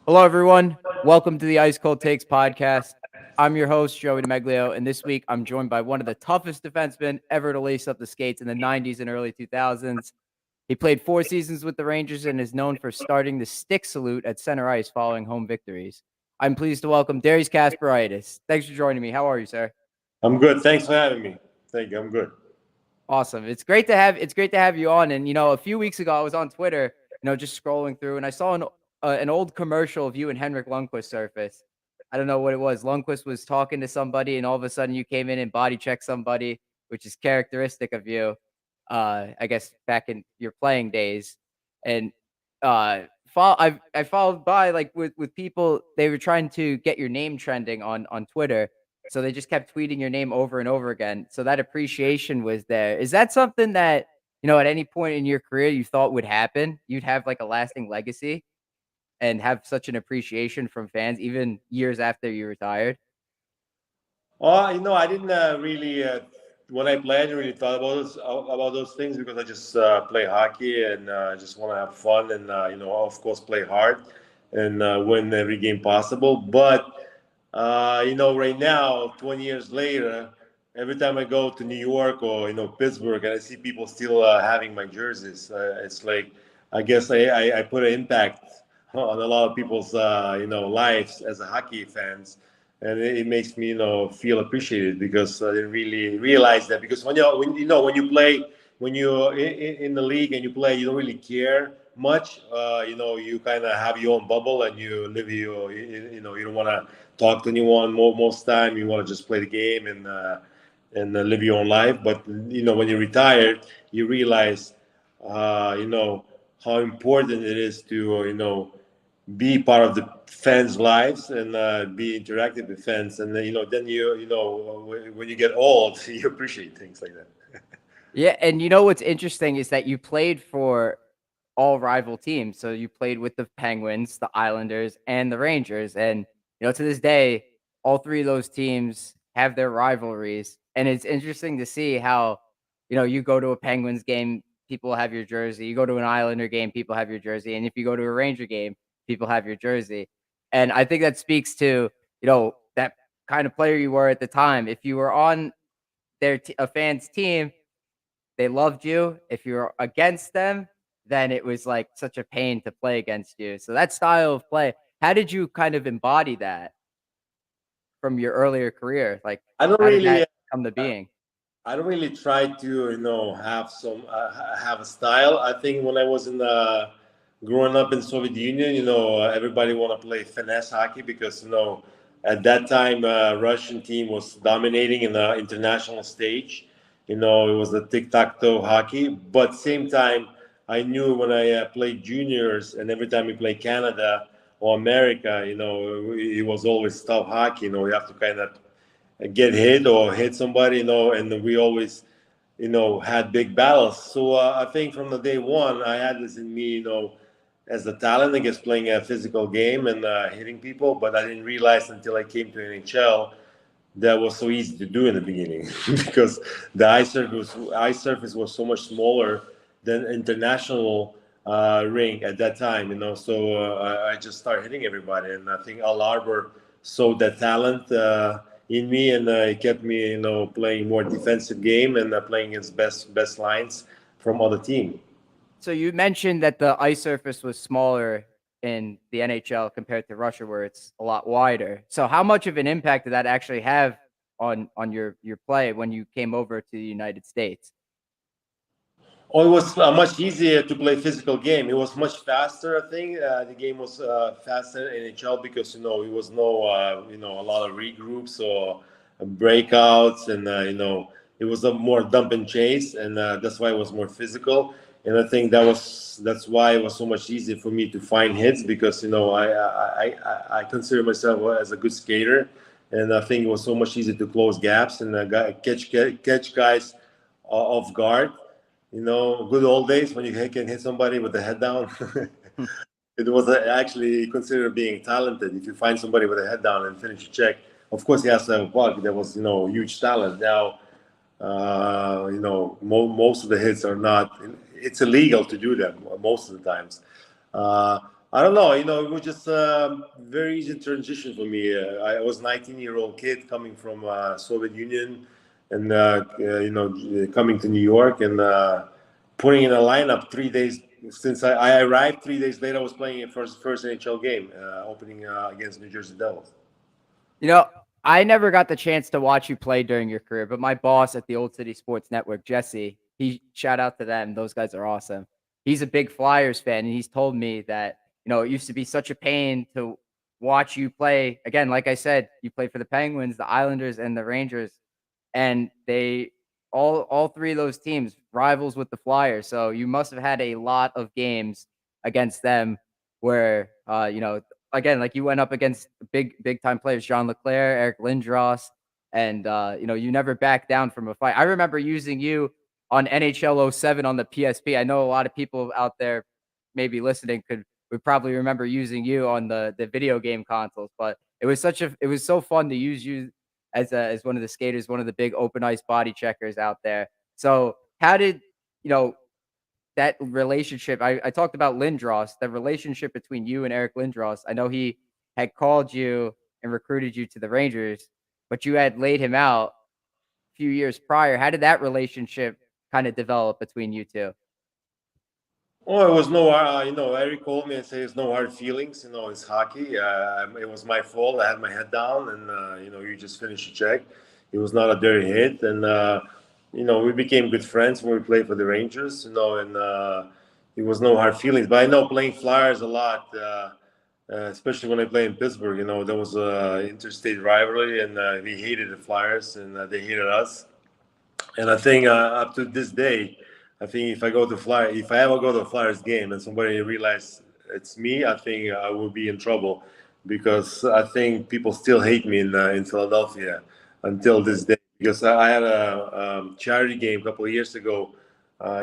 Hello, everyone. Welcome to the Ice Cold Takes podcast. I'm your host, Joey DeMeglio, and this week I'm joined by one of the toughest defensemen ever to lace up the skates in the 90s and early 2000s. He played 4 seasons with the Rangers and is known for starting the stick salute at center ice following home victories. I'm pleased to welcome Darius Kasparaitis. Thanks for joining me. How are you, sir? I'm good. Thanks for having me. Thank you. I'm good. Awesome. It's great to have you on. And a few weeks ago I was on Twitter, just scrolling through, and I saw an old commercial of you and Henrik Lundqvist surface. I don't know what it was. Lundqvist was talking to somebody, and all of a sudden you came in and body checked somebody, which is characteristic of you. I guess back in your playing days, and I followed by like with people. They were trying to get your name trending on Twitter, so they just kept tweeting your name over and over again. So that appreciation was there. Is that something that, at any point in your career you thought would happen? You'd have like a lasting legacy and have such an appreciation from fans even years after you retired? I didn't really when I played, I didn't really thought about those things because I just play hockey and just want to have fun and of course, play hard and win every game possible. But right now, 20 years later, every time I go to New York or Pittsburgh, and I see people still having my jerseys, it's like I guess I put an impact on a lot of people's lives as a hockey fans, and it makes me feel appreciated because I didn't really realize that because when you play when you're in the league and you play, you don't really care much. You kind of have your own bubble and you live your you don't want to talk to anyone most time. You want to just play the game and live your own life. But when you're retired, you realize how important it is to be part of the fans' lives and be interactive with fans. And then when you get old, you appreciate things like that. Yeah, and what's interesting is that you played for all rival teams. So you played with the Penguins, the Islanders, and the Rangers. And to this day, all three of those teams have their rivalries. And it's interesting to see how, you go to a Penguins game, people have your jersey. You go to an Islander game, people have your jersey. And if you go to a Ranger game, people have your jersey. And I think that speaks to, that kind of player you were at the time. If you were on a fan's team, they loved you. If you're against them, then it was like such a pain to play against you. So that style of play, how did you kind of embody that from your earlier career? Like, I don't how did really. that come to being? I don't really try to, have some have a style. I think when I was in growing up in Soviet Union, everybody want to play finesse hockey because at that time Russian team was dominating in the international stage. It was the tic tac toe hockey. But same time, I knew when I played juniors and every time we played Canada or America, it was always tough hockey. You have to kind of get hit or hit somebody, and we always, had big battles. So I think from the day one, I had this in me, as a talent, I guess, playing a physical game and hitting people. But I didn't realize until I came to NHL that was so easy to do in the beginning because the ice surface was so much smaller than international ring at that time. So I just started hitting everybody, and I think Al Arbor saw that talent in me, and it kept me, playing more defensive game and playing his best lines from other team. So you mentioned that the ice surface was smaller in the NHL compared to Russia, where it's a lot wider. So how much of an impact did that actually have on your play when you came over to the United States? Oh, it was much easier to play physical game. It was much faster. I think the game was faster in NHL because it was no a lot of regroups or breakouts, and it was a more dump and chase, and that's why it was more physical. And I think that's why it was so much easier for me to find hits because I consider myself as a good skater, and I think it was so much easier to close gaps and catch guys off guard. Good old days when you can hit somebody with the head down. It was actually considered being talented if you find somebody with a head down and finish a check. Of course, he has to have a puck. That was huge talent. Now, most of the hits are not. It's illegal to do them most of the times. I don't know. It was just very easy transition for me. I was 19-year-old kid coming from Soviet Union, and coming to New York and putting in a lineup 3 days since I arrived. 3 days later, I was playing a first NHL game, opening against New Jersey Devils. You know, I never got the chance to watch you play during your career, but my boss at the Old City Sports Network, Jesse, he shout out to them. Those guys are awesome. He's a big Flyers fan, and he's told me that, it used to be such a pain to watch you play. Again, like I said, you played for the Penguins, the Islanders, and the Rangers, and they all three of those teams rivals with the Flyers. So you must have had a lot of games against them where again, like you went up against big time players, Jean Leclerc, Eric Lindros, and you never backed down from a fight. I remember using you on NHL '07 on the PSP. I know a lot of people out there maybe listening would probably remember using you on the video game consoles, but it was so fun to use you as one of the skaters, one of the big open ice body checkers out there. So how did you know that relationship? I talked about Lindros, the relationship between you and Eric Lindros. I know he had called you and recruited you to the Rangers, but you had laid him out a few years prior. How did that relationship kind of develop between you two? Oh, it was no, Eric called me and said it's no hard feelings. It's hockey. It was my fault. I had my head down, and you just finished a check. It was not a dirty hit, and we became good friends when we played for the Rangers. And it was no hard feelings. But I know playing Flyers a lot, especially when I play in Pittsburgh. There was a interstate rivalry, and we hated the Flyers, and they hated us. And I think up to this day, I think if I ever go to a Flyers game and somebody realize it's me, I think I will be in trouble because I think people still hate me in Philadelphia until this day. Because I had a charity game a couple of years ago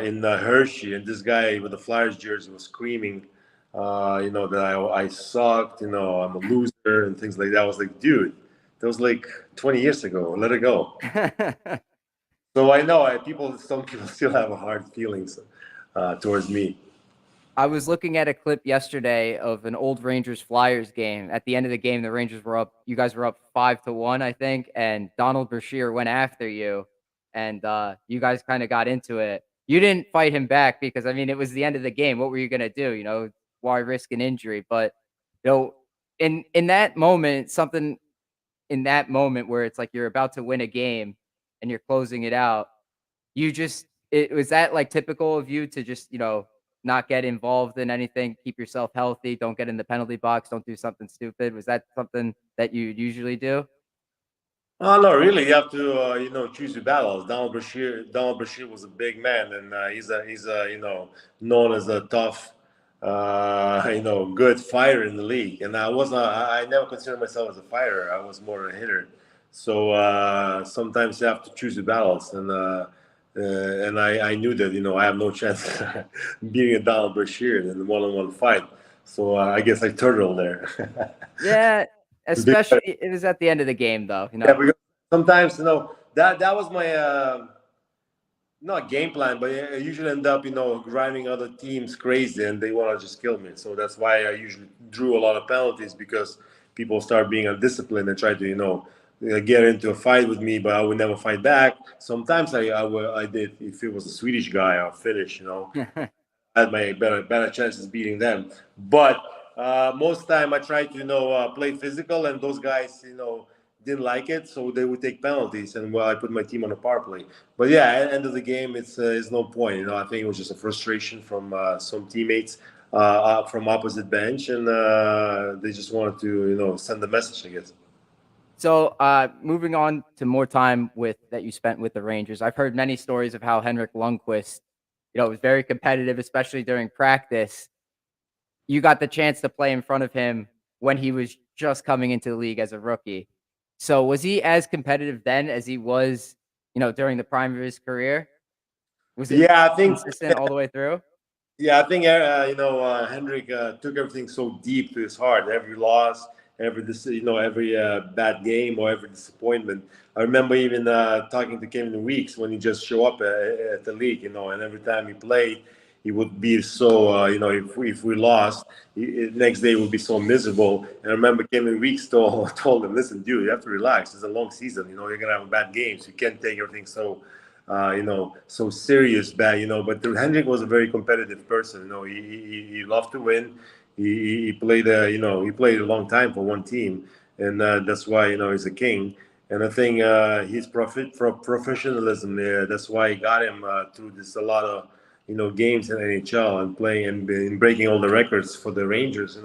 in Hershey, and this guy with the Flyers jersey was screaming, that I sucked, I'm a loser and things like that. I was like, dude, that was like 20 years ago. Let it go. So I know some people still have a hard feelings towards me. I was looking at a clip yesterday of an old Rangers Flyers game. At the end of the game, the Rangers were up. You guys were up 5-1, I think, and Donald Brashear went after you, and you guys kind of got into it. You didn't fight him back because I mean it was the end of the game. What were you gonna do? Why risk an injury? But in that moment, something in that moment where it's like you're about to win a game and you're closing it out, it was that like typical of you to just, not get involved in anything, keep yourself healthy, don't get in the penalty box, don't do something stupid. Was that something that you usually do? Oh no, really, you have to choose your battles. Donald Bashir was a big man, and he's known as a tough, good fighter in the league. And I never considered myself as a fighter. I was more a hitter. So sometimes you have to choose your battles, and I knew that I have no chance beating a Donald Bashir in a one-on-one fight. So I guess I turtled there. Yeah, especially it was at the end of the game though, Yeah, because sometimes that was my not game plan, but I usually end up driving other teams crazy and they want to just kill me. So that's why I usually drew a lot of penalties because people start being undisciplined and try to get into a fight with me, but I would never fight back. Sometimes I did if it was a Swedish guy or Finnish, had my better chances beating them. But most time I tried to play physical, and those guys didn't like it, so they would take penalties, and I put my team on a power play. But yeah, at the end of the game, it's no point. I think it was just a frustration from some teammates from opposite bench, and they just wanted to send a message, I guess. So, moving on to more time that you spent with the Rangers, I've heard many stories of how Henrik Lundqvist, was very competitive, especially during practice. You got the chance to play in front of him when he was just coming into the league as a rookie. So, was he as competitive then as he was, during the prime of his career? Was it Yeah, I think. consistent all the way through? Yeah, I think Henrik took everything so deep to his heart. Every loss, every bad game or every disappointment. I remember even talking to Kevin Weeks when he just showed up at the league, and every time he played, he would be so if we lost, next day would be so miserable. And I remember Kevin Weeks told him, listen, dude, you have to relax. It's a long season. You're gonna have bad games. You can't take everything so so serious bad. But Hendrik was a very competitive person. He loved to win. He played he played a long time for one team, and that's why he's a king. And I think his professionalism, that's why he got him through this a lot of games in NHL and playing and breaking all the records for the Rangers.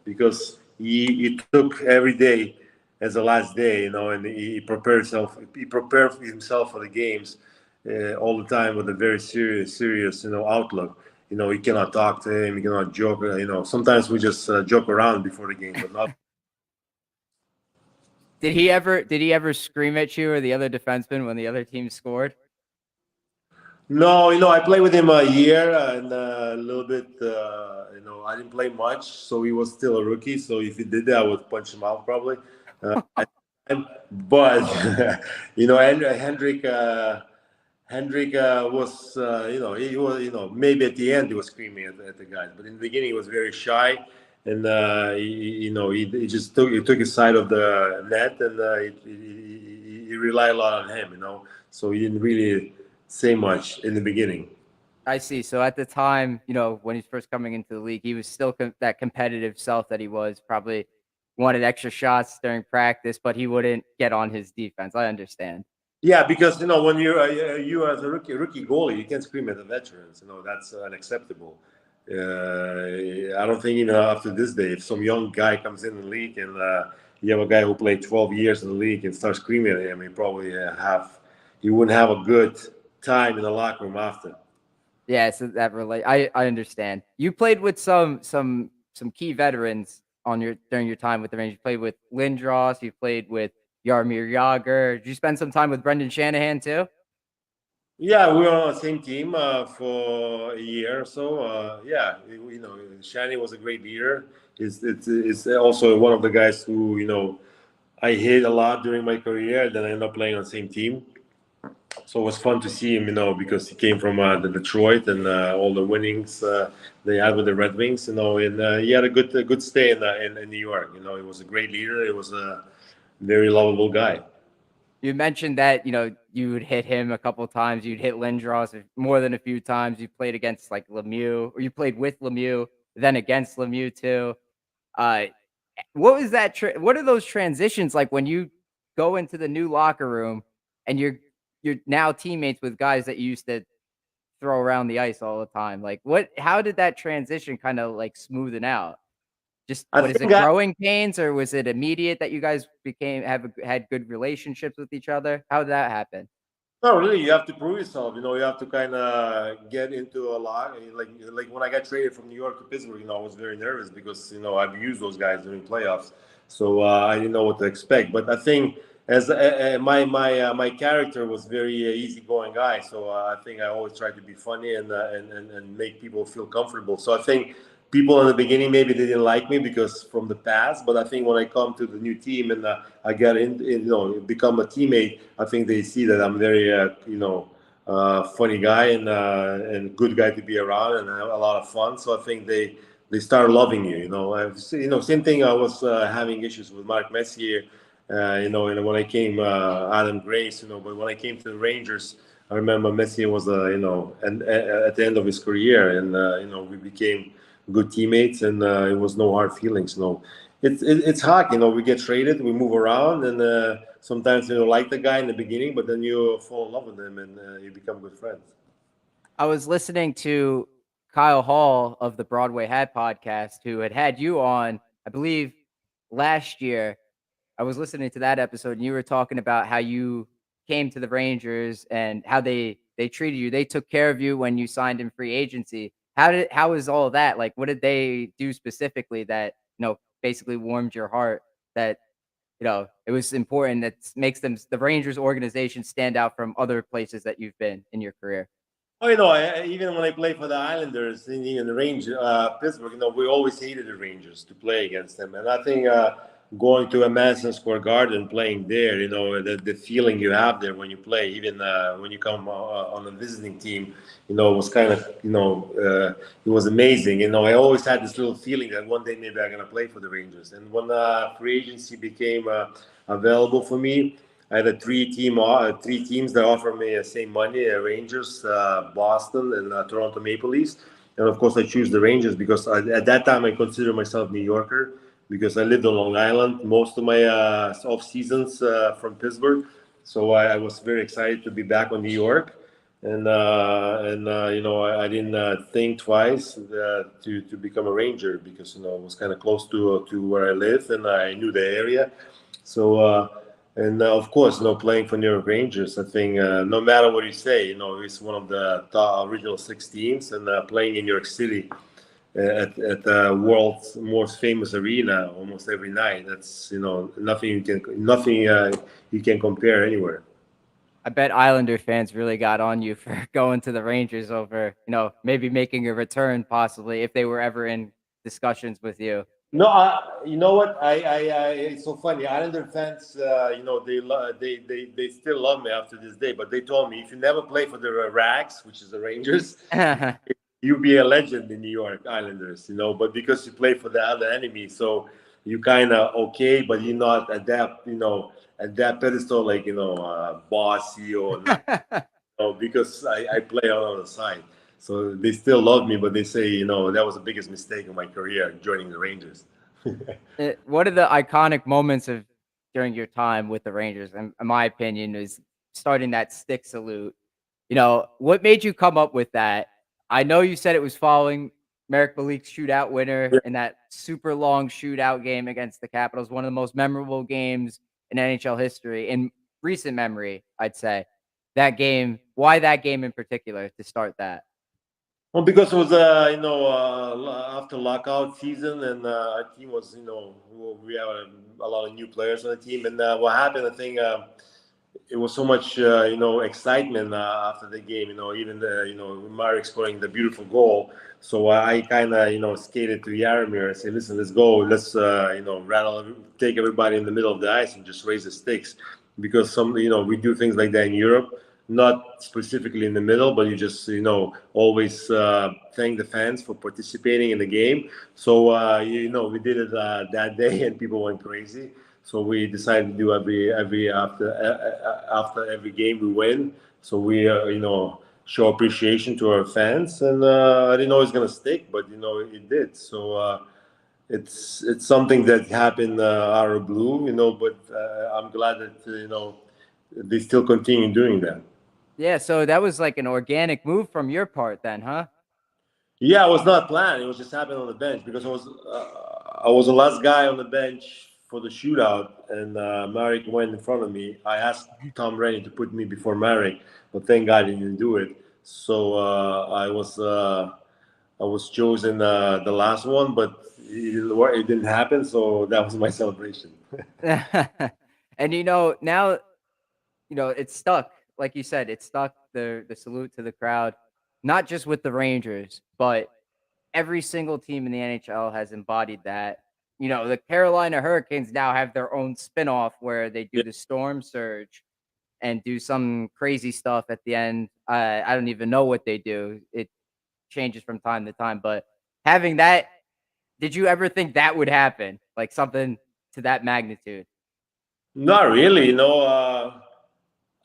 Because he took every day as the last day. And he prepared himself. He prepared himself for the games all the time with a very serious outlook. You cannot talk to him. You cannot joke. Sometimes we just joke around before the game, but not. Did he ever scream at you or the other defenseman when the other team scored? No, I played with him a year and a little bit. I didn't play much, so he was still a rookie. So if he did that, I would punch him out probably. But Hendrik. Hendrik was, he was, maybe at the end he was screaming at the guys, but in the beginning he was very shy, and he just took his side of the net, and he relied a lot on him, so he didn't really say much in the beginning. I see. So at the time, when he's first coming into the league, he was still that competitive self that he was. Probably wanted extra shots during practice, but he wouldn't get on his defense. I understand. Yeah, because when you as a rookie goalie, you can't scream at the veterans. That's unacceptable. I don't think after this day, if some young guy comes in the league and you have a guy who played 12 years in the league and starts screaming at him, he wouldn't have a good time in the locker room after. Yeah, so that relate. I understand. You played with some key veterans during your time with the Rangers. You played with Lindros. You played with Jaromir Jagr. Did you spend some time with Brendan Shanahan too? Yeah, we were on the same team for a year or so. Shani was a great leader. It's also one of the guys who I hit a lot during my career. Then I ended up playing on the same team. So it was fun to see him, because he came from the Detroit and all the winnings they had with the Red Wings, and he had a good stay in New York. He was a great leader. He was a very lovable guy. You mentioned that you would hit him a couple of times. You'd hit Lindros more than a few times. You played against like Lemieux, or you played with Lemieux, then against Lemieux too. Uh, what was that? What are those transitions like when you go into the new locker room and you're now teammates with guys that you used to throw around the ice all the time? Like how did that transition kind of like smoothen out? Just I what is think it, growing pains, or was it immediate that you guys had good relationships with each other? How did that happen? No, really, you have to prove yourself. You have to kind of get into a lot. Like when I got traded from New York to Pittsburgh, I was very nervous because I've used those guys during playoffs, so I didn't know what to expect. But I think as my character was very easygoing guy, so I think I always tried to be funny and make people feel comfortable. So I think people in the beginning maybe they didn't like me because from the past, but I think when I come to the new team and I get become a teammate, I think they see that I'm very funny guy and good guy to be around and have a lot of fun. So I think they start loving you. Same thing. I was having issues with Mark Messier. And when I came, Adam Grace. But when I came to the Rangers, I remember Messier was and at the end of his career, and we became good teammates, and it was no hard feelings. No, it's hockey. We get traded, we move around, and sometimes you don't like the guy in the beginning, but then you fall in love with him, and you become good friends. I was listening to Kyle Hall of the Broadway Hat podcast, who had you on, I believe, last year. I was listening to that episode, and you were talking about how you came to the Rangers and how they treated you. They took care of you when you signed in free agency. How was all of that? Like, what did they do specifically that basically warmed your heart? That it was important. That makes the Rangers organization stand out from other places that you've been in your career. Oh, even when I played for the Islanders in the Rangers, Pittsburgh, we always hated the Rangers to play against them, and I think going to a Madison Square Garden, playing there, the feeling you have there when you play, even when you come on a visiting team, was kind of, it was amazing. I always had this little feeling that one day maybe I'm going to play for the Rangers. And when free agency became available for me, I had three teams that offered me the same money: Rangers, Boston, and Toronto Maple Leafs. And of course, I choose the Rangers because at that time I consider myself New Yorker because I lived on Long Island most of my off seasons from Pittsburgh. So I was very excited to be back on New York, and I didn't think twice to become a Ranger because it was kind of close to where I live and I knew the area. So. And of course, playing for New York Rangers, I think no matter what you say, it's one of the original six teams, and playing in New York City at the world's most famous arena almost every night. That's nothing you can compare anywhere. I bet Islander fans really got on you for going to the Rangers over, maybe making a return possibly if they were ever in discussions with you. No, you know what? It's so funny. Islander fans, they still love me after this day. But they told me if you never play for the Rags, which is the Rangers, you be a legend in New York Islanders. But because you play for the other enemy, so you kind of okay, but you're not at that, at that pedestal like bossy or not. Because I play on the side. So they still love me, but they say, that was the biggest mistake of my career, joining the Rangers. What are the iconic moments of during your time with the Rangers? In my opinion, is starting that stick salute. What made you come up with that? I know you said it was following Merrick Malik's shootout winner in that super long shootout game against the Capitals, one of the most memorable games in NHL history, in recent memory, I'd say. That game, why that game in particular to start that? Well, because it was, after lockout season, and our team was, we have a lot of new players on the team. And what happened, I think, it was so much, excitement after the game. Even Marek scoring the beautiful goal. So I kind of, skated to Yaromir and said, "Listen, let's go. Let's, take everybody in the middle of the ice and just raise the sticks." Because we do things like that in Europe, not specifically in the middle, but you just always thank the fans for participating in the game. So we did it that day, and people went crazy. So we decided to do every after every game we win. So we show appreciation to our fans, and I didn't know it's gonna stick, but it did. So. It's something that happened out of blue, but I'm glad that they still continue doing that. Yeah, so that was like an organic move from your part then, huh? Yeah, it was not planned. It was just happening on the bench because I was the last guy on the bench for the shootout, and Marek went in front of me. I asked Tom Rennie to put me before Marek, but thank God he didn't do it. So I was chosen the last one, but it didn't happen. So that was my celebration. And now it's stuck. Like you said, it's stuck the salute to the crowd, not just with the Rangers, but every single team in the NHL has embodied that. The Carolina Hurricanes now have their own spinoff where they do Yeah. the storm surge and do some crazy stuff at the end. I don't even know what they do. It changes from time to time, but having that, did you ever think that would happen? Like something to that magnitude? Not really.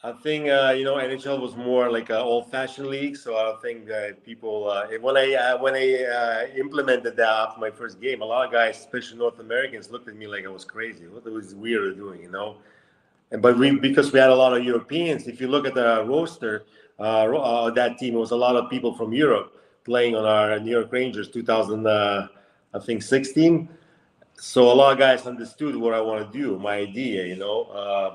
I think NHL was more like an old-fashioned league, so I don't think people. When I implemented that after my first game, a lot of guys, especially North Americans, looked at me like I was crazy. What was weird doing? And but we because we had a lot of Europeans. If you look at the roster, that team, it was a lot of people from Europe playing on our New York Rangers 2000, I think 16. So a lot of guys understood what I want to do, my idea.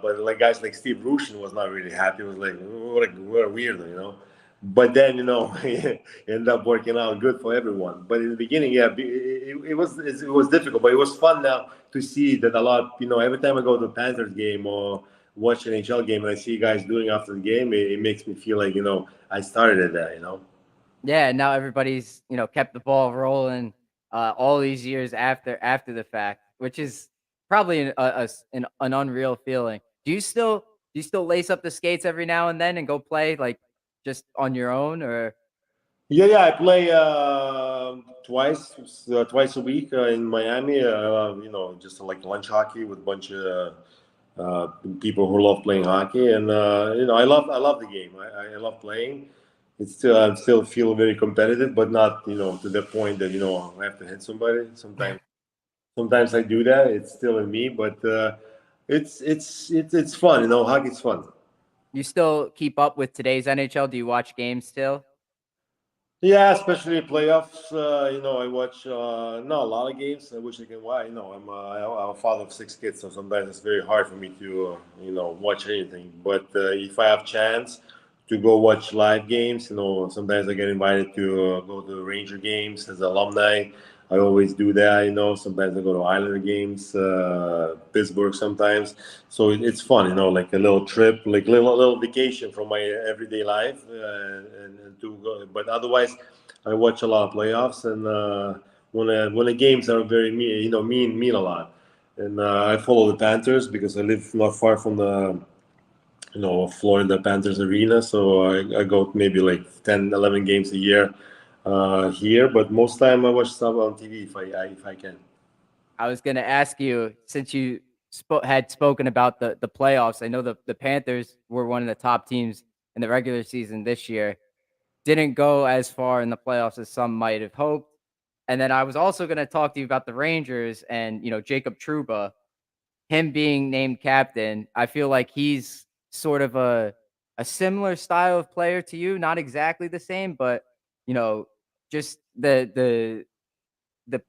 But like guys like Steve Rushin was not really happy. He was like, what a weirdo. But then, it ended up working out good for everyone. But in the beginning, yeah, it was difficult, but it was fun now to see that a lot. Every time I go to a Panthers game or watch an NHL game and I see guys doing after the game, it makes me feel like I started at that. Yeah, now everybody's kept the ball rolling all these years after the fact, which is probably an unreal feeling. Do you still lace up the skates every now and then and go play like just on your own or? Yeah. I play twice a week in Miami. Just like lunch hockey with a bunch of people who love playing hockey, and I love the game. I love playing. It's still I still feel very competitive, but not to the point that I have to hit somebody. Sometimes I do that. It's still in me, but it's fun. Hockey's fun. You still keep up with today's NHL? Do you watch games still? Yeah, especially playoffs. I watch not a lot of games. I wish I can watch. I'm a father of 6 kids, so sometimes it's very hard for me to watch anything. But if I have chance to go watch live games, sometimes I get invited to go to Ranger games as an alumni. I always do that. Sometimes I go to Islander games, Pittsburgh sometimes. So it's fun. Like a little trip, like little vacation from my everyday life, and to go. But otherwise, I watch a lot of playoffs, and when the games are very mean a lot. And I follow the Panthers because I live not far from the Florida Panthers arena, so I go maybe like 10, 11 games a year here, but most time I watch stuff on TV if I can. I was going to ask you, since you had spoken about the playoffs. I know the Panthers were one of the top teams in the regular season this year. Didn't go as far in the playoffs as some might have hoped. And then I was also going to talk to you about the Rangers and Jacob Trouba, him being named captain. I feel like he's sort of a similar style of player to you, not exactly the same, but you know, just the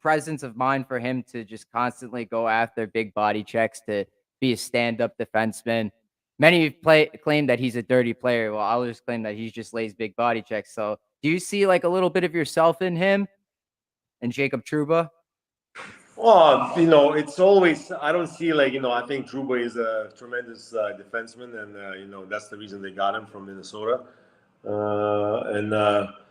presence of mind for him to just constantly go after big body checks, to be a stand-up defenseman. Many claim that he's a dirty player. Well, I'll just claim that he just lays big body checks. So, do you see like a little bit of yourself in him and Jacob Trouba? Well, it's always I don't see like I think Truba is a tremendous defenseman, and that's the reason they got him from Minnesota. And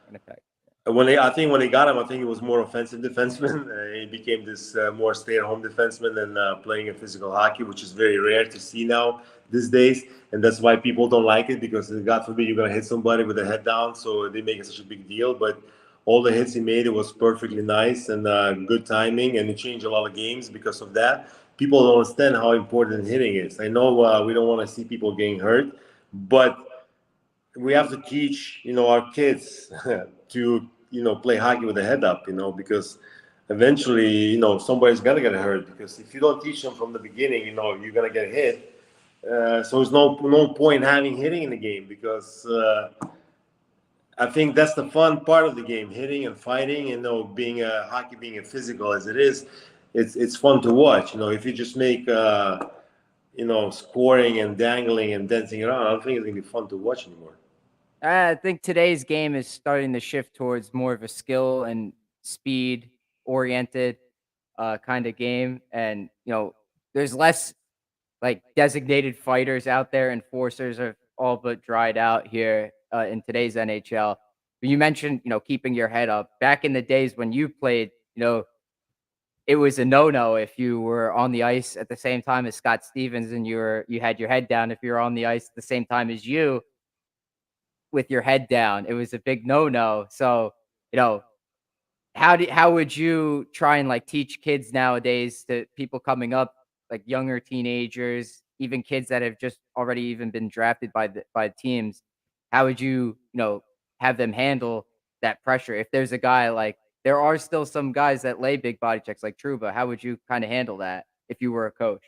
In effect, I think when they got him, I think he was more offensive defenseman. He became this more stay-at-home defenseman than playing a physical hockey, which is very rare to see now these days. And that's why people don't like it, because God forbid you're gonna hit somebody with the head down, so they make it such a big deal. But all the hits he made, it was perfectly nice and good timing, and it changed a lot of games because of that. People don't understand how important hitting is. I know we don't want to see people getting hurt, but we have to teach our kids to play hockey with the head up, because eventually somebody's gonna get hurt, because if you don't teach them from the beginning, you're gonna get hit. So there's no point having hitting in the game, because I think that's the fun part of the game, hitting and fighting. Being a hockey, being a physical as it is, it's fun to watch. If you just make scoring and dangling and dancing around, I don't think it's gonna be fun to watch anymore. I think today's game is starting to shift towards more of a skill and speed oriented kind of game, and there's less like designated fighters out there. Enforcers are all but dried out here in today's NHL. But you mentioned, keeping your head up. Back in the days when you played, it was a no-no if you were on the ice at the same time as Scott Stevens and you had your head down. If you were on the ice at the same time as you with your head down, it was a big no-no. So, you know, how would you try and like teach kids nowadays, to people coming up, like younger teenagers, even kids that have just already even been drafted by teams? How would you have them handle that pressure? If there's a guy like, there are still some guys that lay big body checks like Truba. How would you kind of handle that if you were a coach?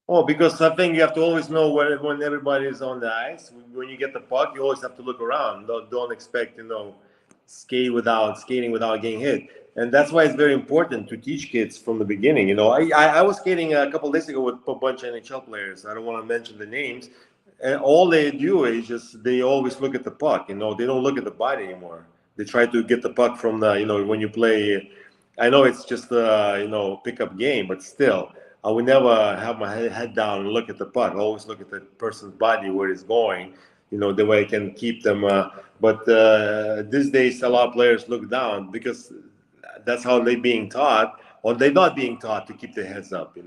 Oh, because I think you have to always know when everybody is on the ice. When you get the puck, you always have to look around. Don't expect skating without getting hit. And that's why it's very important to teach kids from the beginning. I was skating a couple of days ago with a bunch of NHL players. I don't want to mention the names. And all they do is just they always look at the puck. They don't look at the body anymore. They try to get the puck from the when you play. I know it's just a pickup game, but still. I would never have my head down and look at the puck. I always look at the person's body, where it's going, the way I can keep them. But these days, a lot of players look down because that's how they're being taught, or they're not being taught to keep their heads up.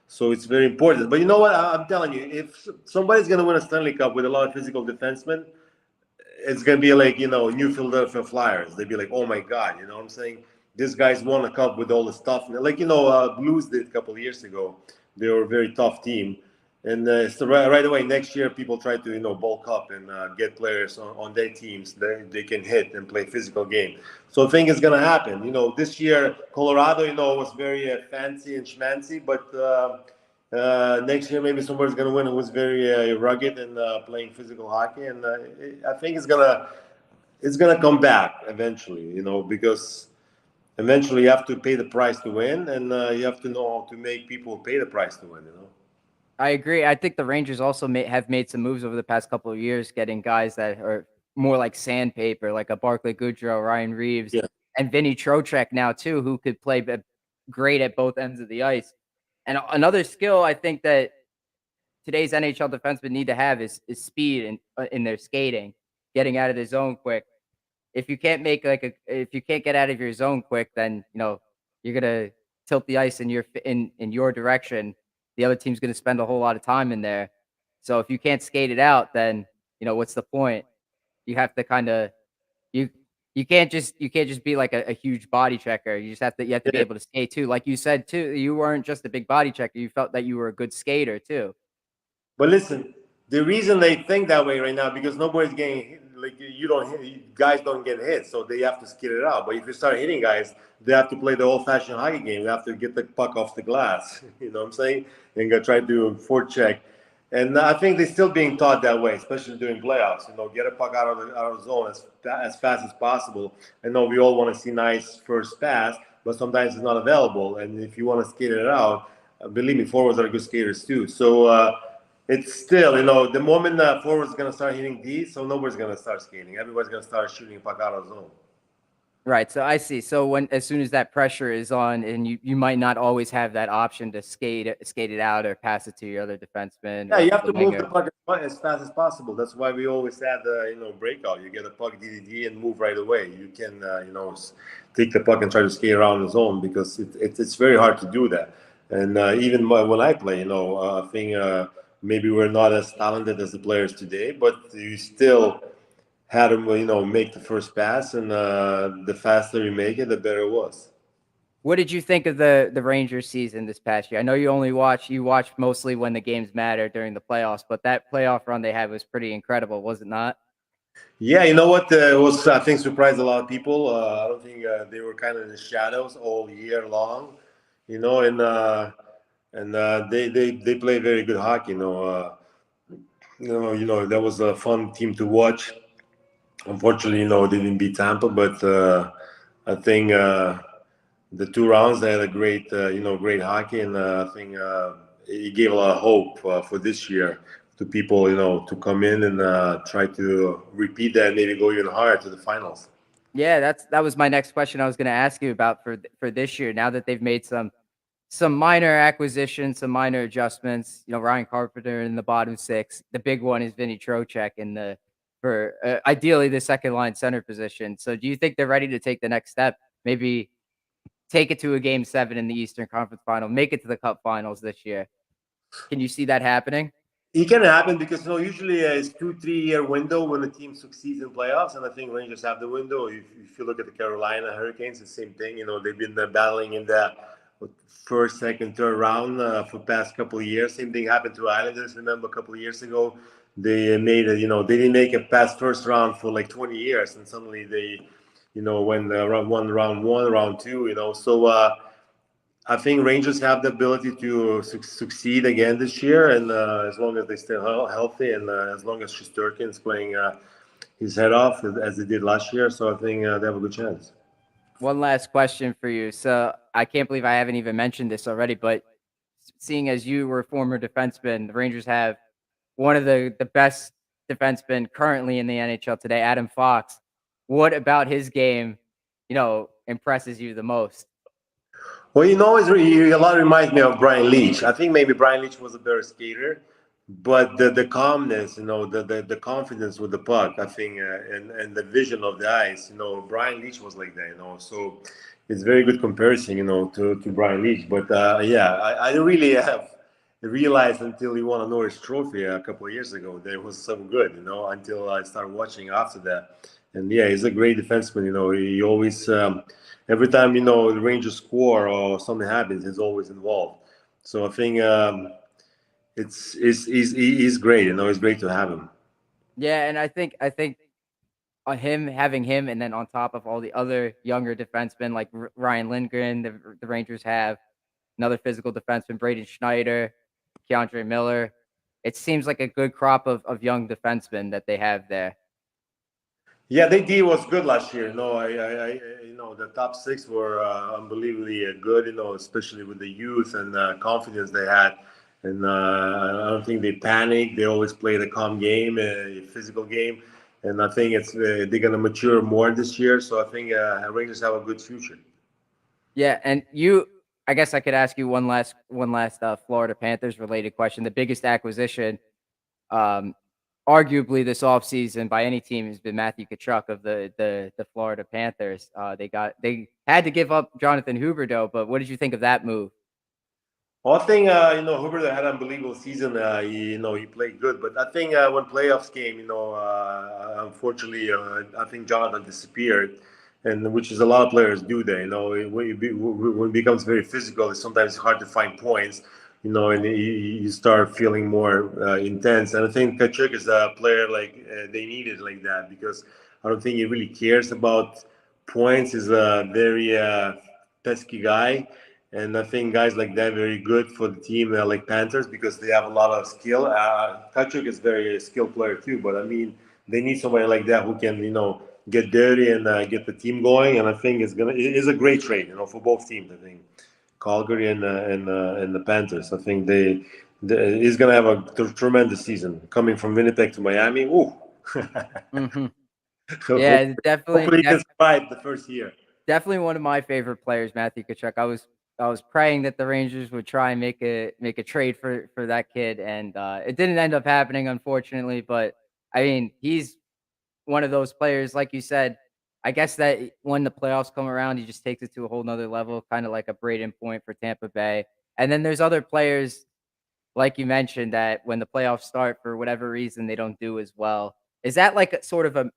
So it's very important. But you know what? I'm telling you, if somebody's going to win a Stanley Cup with a lot of physical defensemen, it's gonna be like New Philadelphia Flyers. They'd be like, oh my god, you know what I'm saying? This guy's won a cup with all the stuff. Like Blues did a couple of years ago. They were a very tough team, and so right away next year people try to bulk up and get players on their teams that they can hit and play physical game. So I think it's gonna happen. This year Colorado was very fancy and schmancy, but. Next year, maybe somebody's going to win who's very rugged and playing physical hockey, and I think it's gonna come back eventually. Because eventually you have to pay the price to win, and you have to know how to make people pay the price to win. I agree. I think the Rangers also have made some moves over the past couple of years, getting guys that are more like sandpaper, like a Barclay Goodrow, Ryan Reeves, Yeah, and Vinny Trocheck now too, who could play great at both ends of the ice. And another skill I think that today's NHL defensemen need to have is speed in their skating, getting out of the zone quick. If you can't if you can't get out of your zone quick, then you're gonna tilt the ice in your direction. The other team's gonna spend a whole lot of time in there. So if you can't skate it out, then what's the point? You have to kind of you you can't just be like a huge body checker. You have to be yeah. able to skate too. Like you said too, you weren't just a big body checker. You felt that you were a good skater too. But listen, the reason they think that way right now because nobody's getting hit, like you don't hit, guys don't get hit, so they have to skid it out. But if you start hitting guys, they have to play the old-fashioned hockey game. They have to get the puck off the glass. You know what I'm saying? And go try to do forecheck. And I think they're still being taught that way, especially during playoffs. Get a puck out of the zone as fast as possible. I know we all want to see nice first pass, but sometimes it's not available. And if you want to skate it out, believe me, forwards are good skaters too. So. It's still, the moment forward's going to start hitting these, so nobody's going to start skating. Everybody's going to start shooting puck out of zone. Right. So I see. So as soon as that pressure is on, and you might not always have that option to skate it out or pass it to your other defenseman Yeah, or you have the to move the winger. puck as fast as possible. That's why we always had breakout. You get a puck DDD and move right away. You can take the puck and try to skate around the zone because it's very hard to do that. And even when I play, I think maybe we're not as talented as the players today, but you still had to make the first pass, and the faster you make it, the better it was. What did you think of the Rangers season this past year? I know you watch mostly when the games matter during the playoffs, but that playoff run they had was pretty incredible, was it not? Yeah, you know what was I think surprised a lot of people. I don't think they were kind of in the shadows all year long, and they play very good hockey. That was a fun team to watch. Unfortunately, they didn't beat Tampa, but I think the 2 rounds they had a great hockey, and I think it gave a lot of hope for this year to people, to come in and try to repeat that, maybe go even higher to the finals. Yeah, that was my next question I was going to ask you about for this year. Now that they've made some minor acquisitions, some minor adjustments. Ryan Carpenter in the bottom six. The big one is Vinny Trocheck in the for ideally the second line center position. So, do you think they're ready to take the next step? Maybe take it to a game 7 in the Eastern Conference Final, make it to the Cup Finals this year. Can you see that happening? It can happen because usually it's 2-3 year window when the team succeeds in playoffs, and I think Rangers have the window. If you look at the Carolina Hurricanes, the same thing. They've been battling in the first, second, third round for the past couple of years. Same thing happened to Islanders. Remember a couple of years ago, they made it. They didn't make it past first round for like 20 years, and suddenly they, went round one, round two. So. I think Rangers have the ability to succeed again this year, and as long as they stay healthy, and as long as Shesterkin's playing his head off as they did last year, so I think they have a good chance. One last question for you. So I can't believe I haven't even mentioned this already, but seeing as you were a former defenseman, the Rangers have one of the best defensemen currently in the NHL today, Adam Fox. What about his game, impresses you the most? Well, a lot reminds me of Brian Leach. I think maybe Brian Leach was a better skater, but the calmness, the confidence with the puck, I think, and the vision of the ice, Brian Leach was like that, So it's very good comparison, to Brian Leach. But yeah, I really have realize until he won a Norris Trophy a couple of years ago that it was so good, until I started watching after that. And yeah, he's a great defenseman. He always, every time, the Rangers score or something happens, he's always involved. So I think he's great. It's great to have him. Yeah, and I think him having him, and then on top of all the other younger defensemen like Ryan Lindgren, the Rangers have another physical defenseman, Braden Schneider, Keandre Miller. It seems like a good crop of young defensemen that they have there. Yeah, they D was good last year. The top six were unbelievably good. Especially with the youth and confidence they had. And I don't think they panicked. They always played a calm game, a physical game. And I think they're gonna mature more this year. So I think Rangers have a good future. Yeah, and I guess I could ask you one last Florida Panthers related question. The biggest acquisition, um, arguably this offseason by any team has been Matthew Tkachuk of the Florida Panthers. They had to give up Jonathan Huberdeau, but what did you think of that move? Well, I think Huber had an unbelievable season. He played good, but I think when playoffs came, unfortunately, I think Jonathan disappeared, and which is a lot of players do that. When it becomes very physical, it's sometimes hard to find points. And you start feeling more intense. And I think Kachuk is a player like they needed like that because I don't think he really cares about points. He's a very pesky guy. And I think guys like that very good for the team like Panthers because they have a lot of skill. Kachuk is very skilled player too, but I mean they need somebody like that who can get dirty and get the team going. And I think it is a great trade for both teams. I think Calgary and the Panthers. I think he's gonna have a tremendous season coming from Winnipeg to Miami. Ooh. Hmm. So Yeah, hopefully he can survive the first year. definitely one of my favorite players, Matthew Tkachuk. I was praying that the Rangers would try and make a trade for that kid, and it didn't end up happening, unfortunately. But I mean, he's one of those players, like you said. I guess that when the playoffs come around, he just takes it to a whole nother level, kind of like a Braden Point for Tampa Bay. And then there's other players, like you mentioned, that when the playoffs start, for whatever reason, they don't do as well. Is that like a sort of a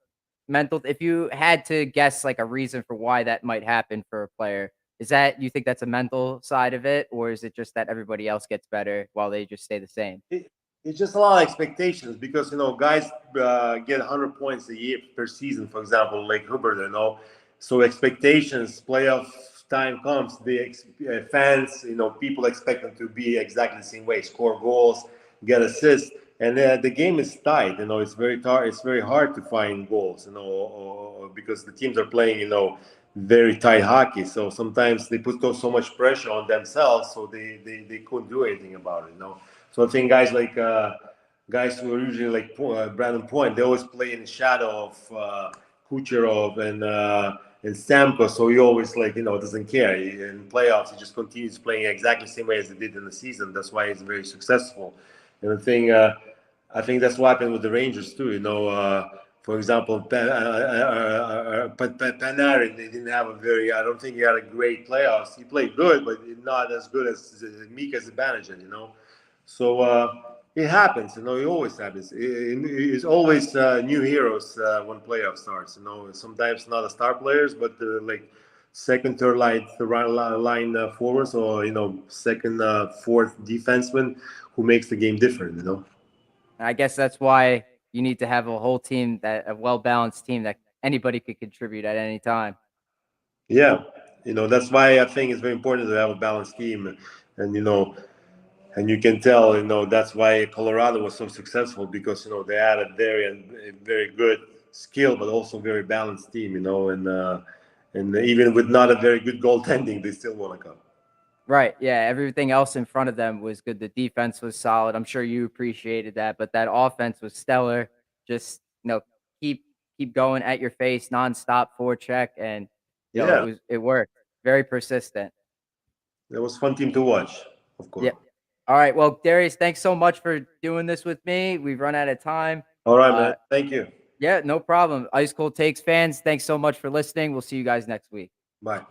mental, if you had to guess like a reason for why that might happen for a player, is that you think that's a mental side of it, or is it just that everybody else gets better while they just stay the same? It's just a lot of expectations because guys get 100 points a year per season, for example, like Hubbard. So expectations, playoff time comes, the fans, people expect them to be exactly the same way, score goals, get assists, and the game is tight. It's very hard to find goals. Because the teams are playing, very tight hockey. So sometimes they put so much pressure on themselves, so they couldn't do anything about it. So I think guys who are usually like Brandon Point, they always play in the shadow of Kucherov and Stamkos. So he always doesn't care. In playoffs, he just continues playing exactly the same way as he did in the season. That's why he's very successful. And I think that's what happened with the Rangers too. For example, Panarin, they didn't have a very. I don't think he had a great playoffs. He played good, but not as good as Mika Zibanejad. So it happens, it always happens. It's always new heroes when playoff starts. Sometimes not the star players, but like second, third line, forwards, or second, fourth defenseman who makes the game different. I guess that's why you need to have a whole team, that a well balanced team that anybody could contribute at any time. Yeah, that's why I think it's very important to have a balanced team, and and you can tell, that's why Colorado was so successful because they had a very good skill, but also very balanced team. And even with not a very good goaltending, they still won a cup. Right. Yeah. Everything else in front of them was good. The defense was solid. I'm sure you appreciated that, but that offense was stellar. Just, keep keep going at your face nonstop forecheck, and Yeah, it worked. Very persistent. it was a fun team to watch, of course. Yeah. All right. Well, Darius, thanks so much for doing this with me. We've run out of time. All right, man. Uh, Thank you. yeah, no problem. Ice Cold Takes fans, thanks so much for listening. We'll see you guys next week. Bye.